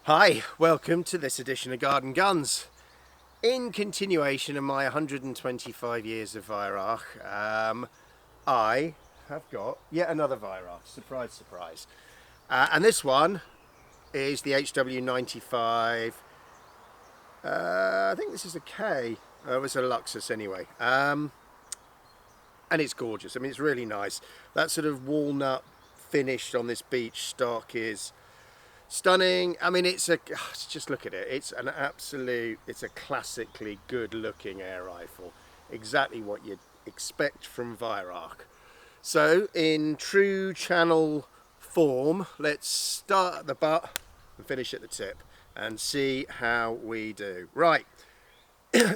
Hi, welcome to this edition of Garden Guns. In continuation of my 125 years of Weihrauch, I have got yet another Weihrauch. Surprise, surprise. And this one is the HW95. I think this is a K. It was a Luxus anyway. And it's gorgeous. I mean, it's really nice. That sort of walnut finish on this beech stock is stunning. I mean, just look at it. It's a classically good looking air rifle. Exactly what you'd expect from Weihrauch. So in true channel form, let's start at the butt and finish at the tip and see how we do. Right,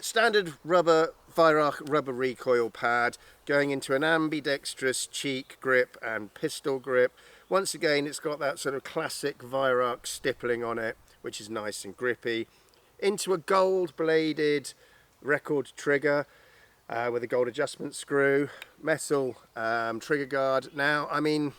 standard rubber Weihrauch rubber recoil pad going into an ambidextrous cheek grip and pistol grip. Once again, it's got that sort of classic Weihrauch stippling on it, which is nice and grippy. Into a gold bladed record trigger with a gold adjustment screw, metal trigger guard. Now, I mean,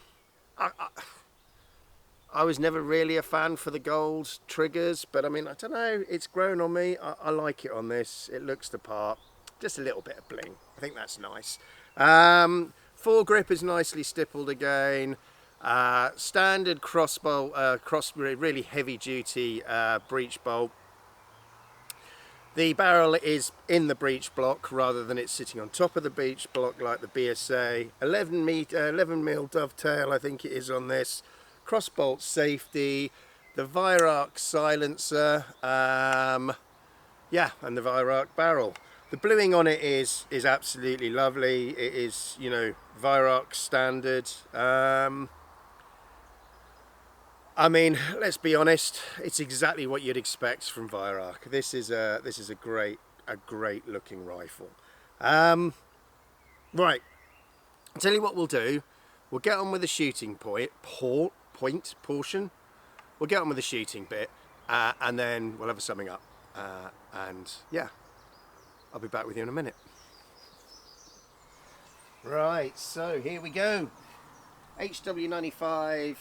I was never really a fan for the gold triggers, but I mean, I don't know, it's grown on me. I like it on this. It looks the part. Just a little bit of bling. I think that's nice. Foregrip is nicely stippled again. Standard crossbolt, really heavy duty breech bolt. The barrel is in the breech block rather than it's sitting on top of the breech block like the BSA. 11 mil dovetail, I think it is on this. Crossbolt safety, the Weihrauch silencer, and the Weihrauch barrel. The bluing on it is absolutely lovely. It is, you know, Weihrauch standard. I mean, let's be honest, it's exactly what you'd expect from Weihrauch. This is a great looking rifle. Right, I'll tell you what we'll do. We'll get on with the shooting portion. We'll get on with the shooting bit, and then we'll have a summing up. And yeah, I'll be back with you in a minute. Right, so here we go. HW95,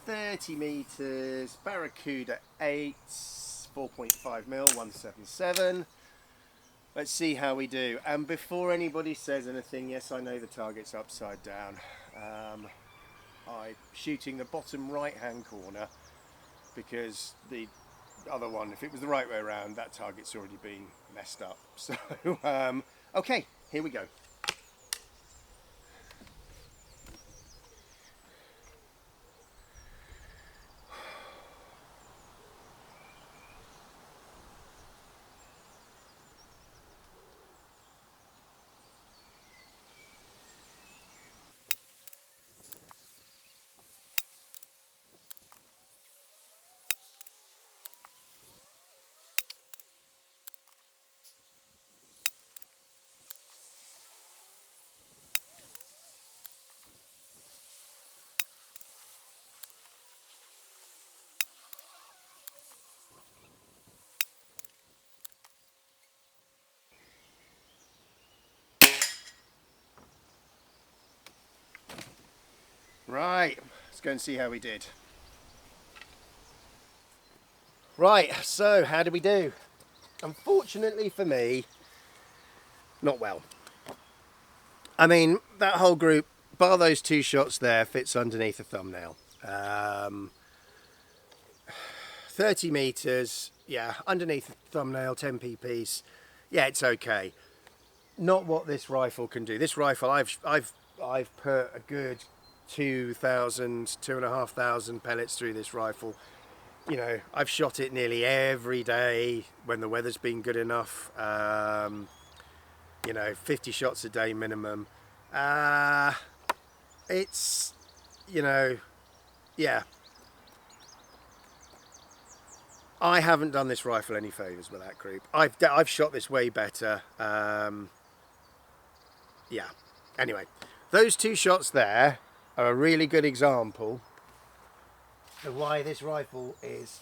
30 meters, Barracuda 8, 4.5 mil, 177. Let's see how we do. And before anybody says anything, yes, I know the target's upside down. I'm shooting the bottom right-hand corner because the other one, if it was the right way around, that target's already been messed up. So, okay, here we go. Right, let's go and see how we did. Right, so how did we do? Unfortunately for me, not well. I mean, that whole group, bar those two shots there, fits underneath a thumbnail. 30 meters, yeah, underneath the thumbnail, 10 pp's. Yeah, it's okay. Not what this rifle can do. This rifle, I've put a good 2,500 pellets through this rifle. You know, I've shot it nearly every day when the weather's been good enough. You know, 50 shots a day minimum. It's, you know, yeah. I haven't done this rifle any favours with that group. I've shot this way better. Yeah. Anyway, those two shots there are a really good example of why this rifle is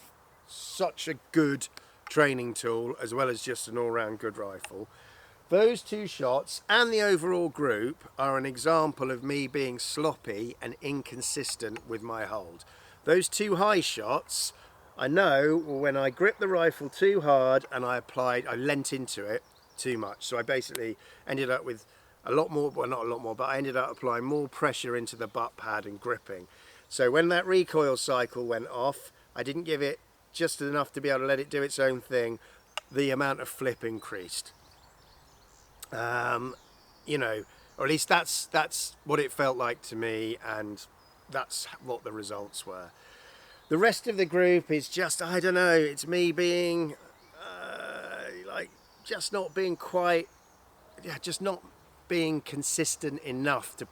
such a good training tool as well as just an all-round good rifle. Those two shots and the overall group are an example of me being sloppy and inconsistent with my hold. Those two high shots I know when I grip the rifle too hard and I lent into it too much. So I basically ended up with a lot more, well not a lot more, but I ended up applying more pressure into the butt pad and gripping. So when that recoil cycle went off, I didn't give it just enough to be able to let it do its own thing. The amount of flip increased. You know, or at least that's what it felt like to me, and that's what the results were. The rest of the group is just, I don't know, it's me being like just not being quite, yeah, just not being consistent enough to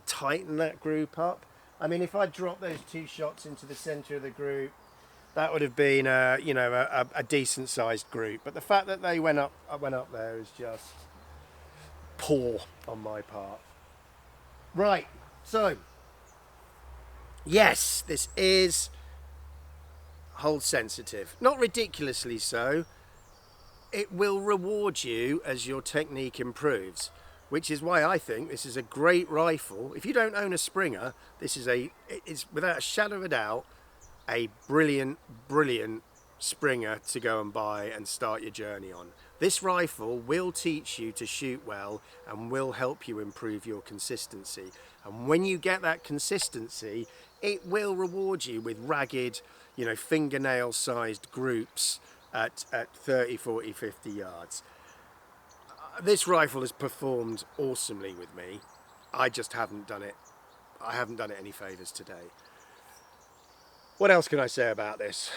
tighten that group up. I mean, if I dropped those 2 shots into the center of the group, that would have been you know, a decent sized group. But the fact that they went up there is just poor on my part. Right, so yes, this is hold sensitive, not ridiculously so. It will reward you as your technique improves, which is why I think this is a great rifle. If you don't own a Springer, this is it's without a shadow of a doubt a brilliant Springer to go and buy and start your journey on. This rifle will teach you to shoot well and will help you improve your consistency. And when you get that consistency, it will reward you with ragged, you know, fingernail sized groups at 30, 40, 50 yards. This rifle has performed awesomely with me. I just haven't done it. I haven't done it any favours today. What else can I say about this?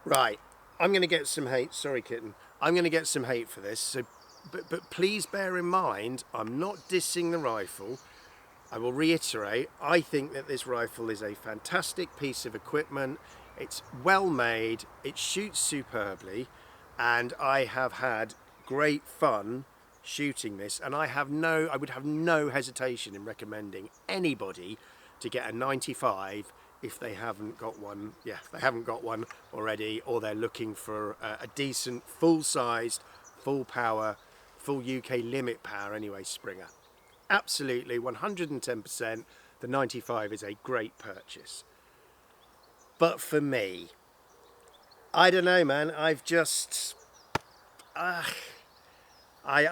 Right, I'm going to get some hate. Sorry, kitten. I'm going to get some hate for this. So, but please bear in mind, I'm not dissing the rifle. I will reiterate, I think that this rifle is a fantastic piece of equipment. It's well made, it shoots superbly, and I have had great fun shooting this, and I would have no hesitation in recommending anybody to get a 95 if they haven't got one. Yeah, if they haven't got one already, or they're looking for a decent, full-sized, full-power, full UK limit power anyway Springer. Absolutely, 110%, the 95 is a great purchase. But for me, I don't know, man, I've just I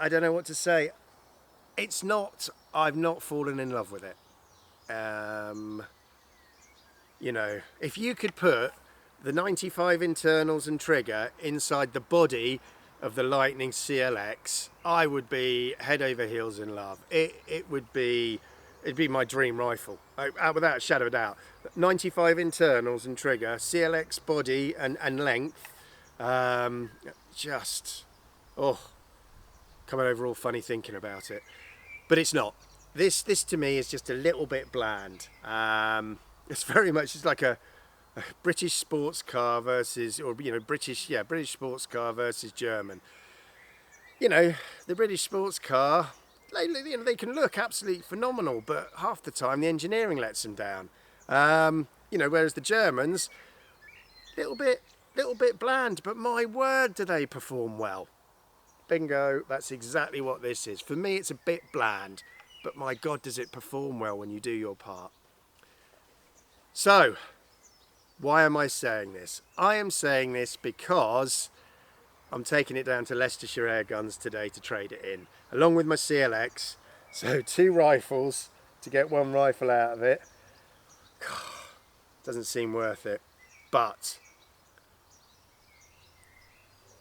don't know what to say. I've not fallen in love with it. You know, if you could put the 95 internals and trigger inside the body of the Lightning CLX, I would be head over heels in love. It'd be my dream rifle, without a shadow of a doubt. 95 internals and trigger, CLX body and length, just, oh, coming over all funny thinking about it. But it's not. This to me is just a little bit bland. It's very much just like a British sports car versus, or you know, British sports car versus German. You know, the British sports car, they can look absolutely phenomenal, but half the time the engineering lets them down. You know, whereas the Germans, little bit bland, but my word, do they perform well. Bingo, that's exactly what this is. For me, it's a bit bland, but my God, does it perform well when you do your part. So, why am I saying this? I am saying this because I'm taking it down to Leicestershire Air Guns today to trade it in, along with my CLX. So 2 rifles to get 1 rifle out of it. Doesn't seem worth it. But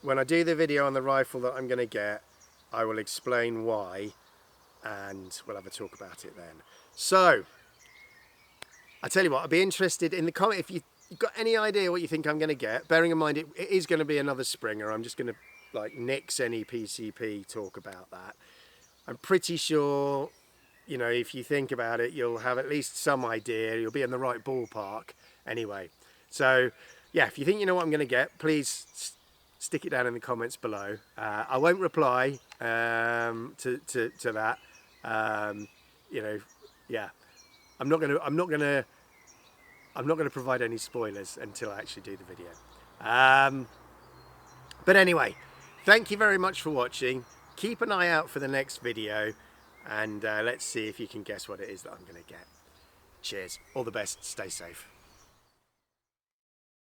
when I do the video on the rifle that I'm going to get, I will explain why, and we'll have a talk about it then. So, I tell you what, I'd be interested in the comment if you've got any idea what you think I'm going to get. Bearing in mind it is going to be another Springer. I'm just going to like nix any PCP talk about that. I'm pretty sure, you know, if you think about it, you'll have at least some idea. You'll be in the right ballpark anyway. So, yeah, if you think you know what I'm going to get, please stick it down in the comments below. I won't reply to that. You know, yeah, I'm not gonna provide any spoilers until I actually do the video. But anyway, thank you very much for watching. Keep an eye out for the next video, and let's see if you can guess what it is that I'm going to get. Cheers, all the best, stay safe.